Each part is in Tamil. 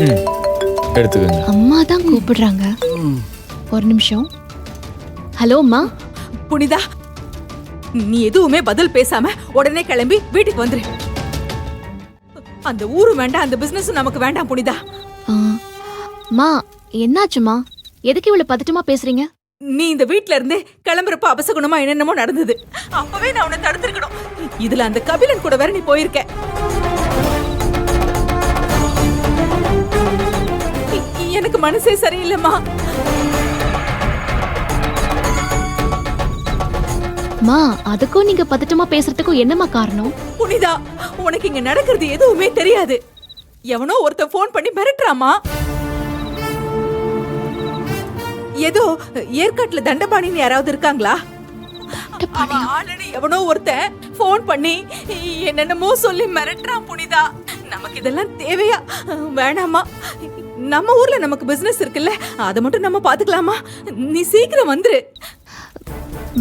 எடுத்துக்கங்க. அம்மா தான் கூப்பிடுறாங்க. ஒரு நிமிஷம். ஹலோ அம்மா. புனிதா, நீ எதுவுமே பதில் பேசாம உடனே கிளம்பி வீட்டுக்கு வந்துரு. அந்த ஊரு வேண்டாம், அந்த பிசினஸ் நமக்கு வேண்டாம் புனிதா. அம்மா என்னாச்சுமா? எதுக்கு இவ்வளவு பதட்டமா பேசுறீங்க? நீ இந்த வீட்ல இருந்து கிளம்புறப்ப அபசகுணமா என்னென்னமோ நடந்தது. அப்பவே நான் உன்னை தடுத்திருக்கணும். இதுல அந்த கபிலன் கூட வேற நீ போயிருக்க. எனக்கு மனசே சரியில்லைம்மா. மா, அதுக்கும் நீங்க பதட்டமா பேசுறதுக்கும் என்னமா காரணம்? புனிதா, உனக்கு இங்க நடக்கிறது எதுவுமே தெரியாது. எவனோ ஒருத்தன் போன் பண்ணி மிரட்டுறாமா. ஏதோ ஏற்காட்டுல தண்டபாணின்னு யாராவது இருக்காங்களா? ஆல்ரெடி எவனோ ஒருத்தன் போன் பண்ணி என்னென்னமோ சொல்லி மிரட்டுறான் புனிதா. நமக்கு இதெல்லாம் தேவையா? வேணாமா? நம்ம ஊர்ல நமக்கு பிசினஸ் இருக்குல்ல, அதை மட்டும் நம்ம பாத்துக்கலாமா? நீ சீக்கிரம் வந்துரு.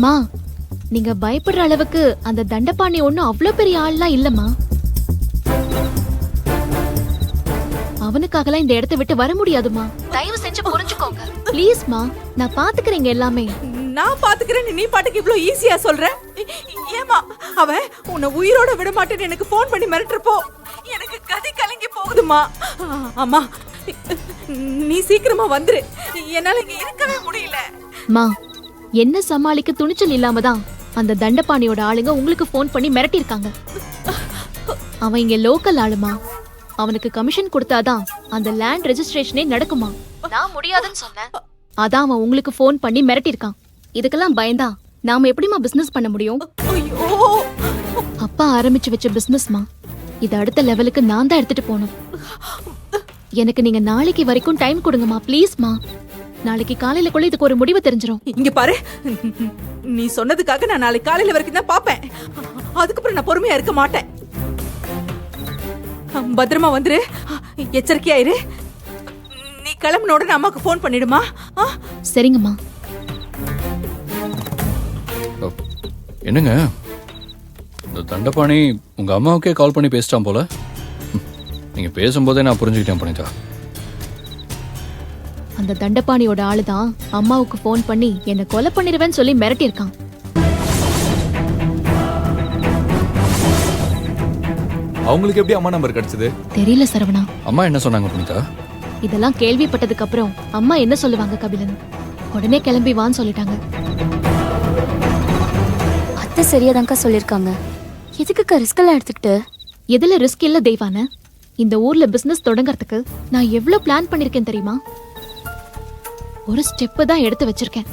மா, நீங்க பயப்படுற அளவுக்கு அந்த தண்டபாணி ஒண்ணும் அவ்வளவு பெரிய ஆள்லாம் இல்லம்மா. அவனுக்காகலாம் இந்த இடத்தை விட்டு வர முடியாதுமா. தயவு செஞ்சு புரிஞ்சுக்கோங்க ப்ளீஸ்மா. நான் பாத்துக்கிறேங்க எல்லாமே. நான் பாத்துக்கிறேன், நீ பாட்டுக்கு இவ்ளோ ஈஸியா சொல்ற? ஏமா அவன் உன்னை உயிரோட விட மாட்டேன்னு எனக்கு போன் பண்ணி மிரட்டுறப்போ எனக்கு கதி கலங்கி போகுதுமா. அம்மா, நீ சீக்கிரமா வந்துரு. என்னால இங்க இருக்கவே முடியல. மா, என்ன சமாளிக்க துணிச்சல் இல்லாம தான் அந்த தண்டபாணியோட ஆளுங்க உங்களுக்கு போன் பண்ணி மிரட்டிருக்காங்க. அவன் இங்க லோக்கல் ஆளுமா. அவனுக்கு கமிஷன் கொடுத்தாதான் அந்த லேண்ட் ரெஜிஸ்ட்ரேஷனே நடக்குமா. நான் முடியாதுன்னு சொன்னேன். அதான் அவன் உங்களுக்கு போன் பண்ணி மிரட்டிருக்கான். இதுக்கெல்லாம் பயந்தா நாம எப்படிமா பிசினஸ் பண்ண முடியும்? அப்பா ஆரம்பிச்சு வச்ச பிசினஸ்மா. இது அடுத்த லெவலுக்கு நான் தான் எடுத்துட்டு போகணும். எனக்கு நீங்க நாளைக்கு வரைக்கும் டைம் கொடுங்கம்மா ப்ளீஸ்மா. நாளைக்கு காலையில கூட இதுக்கு ஒரு முடிவு தெரிஞ்சிரும். இங்க பாரு, நீ சொன்னதுக்காக நான் நாளைக்கு காலையில வரைக்கும் தான் பாப்பேன். அதுக்கப்புறம் நான் பொறுமையா இருக்க மாட்டேன். பத்திரமா வந்துரு, எச்சரிக்கையாயிரு. நீ கிளம்பின உடனே அம்மாக்கு போன் பண்ணிடுமா? சரிங்கம்மா. என்னங்க, இந்த தண்டபாணி உங்க அம்மாவுக்கே கால் பண்ணி பேசிட்டான் போல. நீங்க பேசும்போதே நான் புரிஞ்சுக்கிட்டேன் புனிதா. அந்த தண்டபாணியோட ஆளுதான் அம்மாவுக்கு போன் பண்ணி என்ன கொலை பண்ணிடுவேன்னு சொல்லி மிரட்டியிருக்கான். அவங்களுக்கு எப்படி அம்மா நம்பர் கிடைச்சது? தெரியல சரவணா. அம்மா என்ன சொன்னாங்க புனிதா? இதெல்லாம் கேள்விப்பட்டதுக்கு அப்புறம் அம்மா என்ன சொல்லுவாங்க கபிலன்? உடனே கிளம்பி வான்னு சொல்லிட்டாங்க. அத்தை சரியாதான்க்கா சொல்லிருக்காங்க. எதுக்குக்கா ரிஸ்க் எல்லாம் எடுத்துக்கிட்டு? எதுல ரிஸ்க் இல்ல தெய்வான? இந்த ஊர்ல பிசினஸ் தொடங்கறதுக்கு நான் எவ்வளவு பிளான் பண்ணிருக்கேன் தெரியுமா? ஒரு ஸ்டெப் தான் எடுத்து வச்சிருக்கேன்.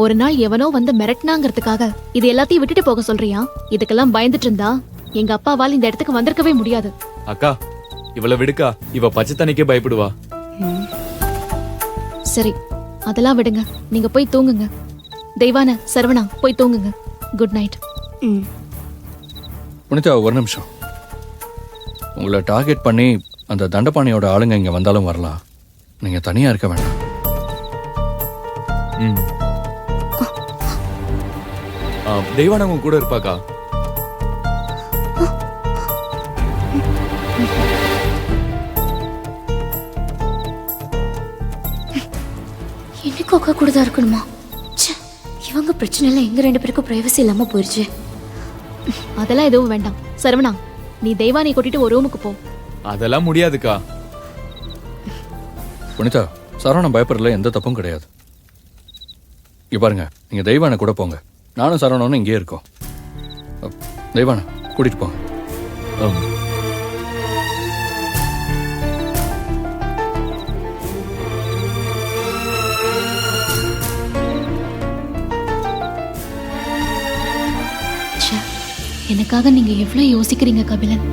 ஒரு நாள் எவனோ வந்து மிரட்டினாங்கிறதுக்காக இது எல்லாத்தையும் விட்டுட்டு போக சொல்றியா? இதுக்கெல்லாம் பயந்துட்டு இருந்தா எங்க அப்பாவால் இந்த இடத்துக்கு வந்திருக்கவே முடியாது. அக்கா, இவளை விடுக்கா. இவ பச்சை தண்ணிக்கே பயப்படுவா. சரி, அதெல்லாம் விடுங்க. நீங்க போய் தூங்குங்க. தெய்வான, சரவணா போய் தூங்குங்க. Good night. புனிதா, ஒரு நிமிஷம். உங்களை டார்கெட் பண்ணி அந்த தண்டபாணியோட ஆளுங்க இங்க வந்தாலும் வரலாம். நீங்க தனியா இருக்க வேண்டாம். தெய்வான உங்க கூட இருப்பாக்கா. என்னைக்கும் அக்கா கூட தான் இருக்கணுமா? இவங்க பிரச்சனை எல்லாம் எங்க ரெண்டு பேருக்கும் பிரைவசி இல்லாம போயிருச்சு. அதெல்லாம் எதுவும் வேண்டாம். சரவணா, நீ தெய்வானை கூட்டிட்டு ஒரு ரூமுக்கு போ. அதெல்லாம் முடியாதுக்கா. புனிதா, சரவணன் பயப்படுறதுல எந்த தப்பும் கிடையாது. இங்க பாருங்க, நீங்க தெய்வானை கூட போங்க. நானும் சரவணனும் இங்கே இருக்கோம். தெய்வானை கூட்டிட்டு போங்க. எனக்காக நீங்க எவ்வளவு யோசிக்கிறீங்க கபிலன்.